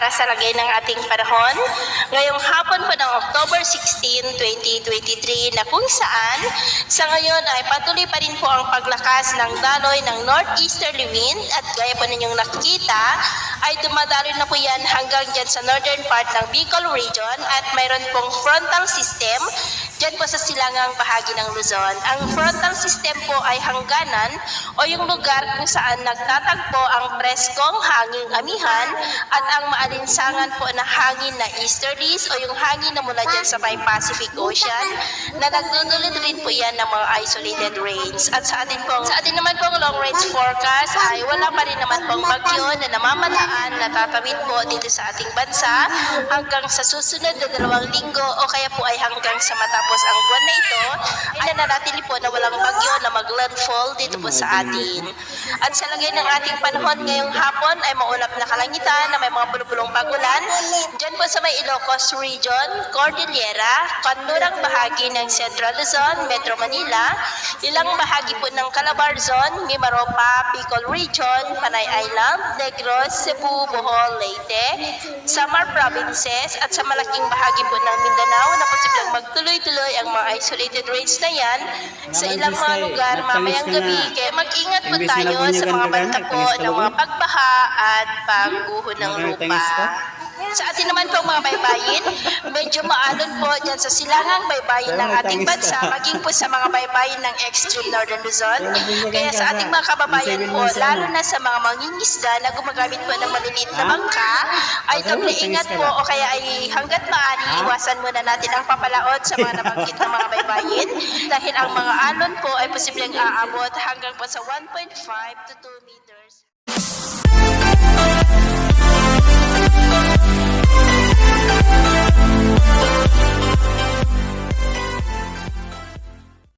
para sa lagay ng ating panahon ngayong hapon po ng October 16, 2023 na kung saan sa ngayon ay patuloy pa rin po ang paglakas ng daloy ng northeasterly wind at gaya po ninyong nakikita ay dumadaloy na po yan hanggang dyan sa northern part ng Bicol region at mayroon pong frontal system dyan po sa silangang bahagi ng Luzon. Ang frontal system po ay hangganan o yung lugar kung saan nagtatagpo ang preskong hanging amihan at ang maalinsangan po na hangin na easterlies o yung hangin na mula dyan sa may Pacific Ocean na nagdudulot rin po yan ng mga isolated rains. At sa atin naman pong long range forecast ay wala pa rin naman pong bagyo na namamataan na tatawid po dito sa ating bansa hanggang sa susunod na 2 linggo o kaya po ay hanggang sa matapos ang buwan na ito ay nananatili po na walang bagyo na mag-landfall dito po sa atin. At sa lagay ng ating panahon ngayong hapon ay maulap na kalangitan na may mga bulong-bulong pagulan dyan po sa may Ilocos Region, Cordillera, kanlurang bahagi ng Central Luzon, Metro Manila, ilang bahagi po ng Calabar Zone, Mimaropa, Bicol Region, Panay Island, Negros, Cebu, Bohol, Leyte, Samar Provinces at sa malaking bahagi po ng Mindanao na posibleng magtuloy-tuloy ang mga isolated rains na yan sa ilang mga lugar mamayang gabi. Kaya mag-ingat po tayo sa mga banta po ng mga pagbaha at pagguho ng lupa. Sa atin naman po mga baybayin, medyo maalon po dyan sa silangang baybayin ng ating bansa, maging po sa mga baybayin ng extreme northern Luzon. Kaya sa ating mga kababayan po, lalo na sa mga mangingisda na gumagamit po ng maliliit na bangka, ay doble ingat po o kaya ay hanggat maaari, iwasan muna natin ang papalaot sa mga nabanggit na mga baybayin dahil ang mga alon po ay posibleng aabot hanggang po sa 1.5 to 2 meters.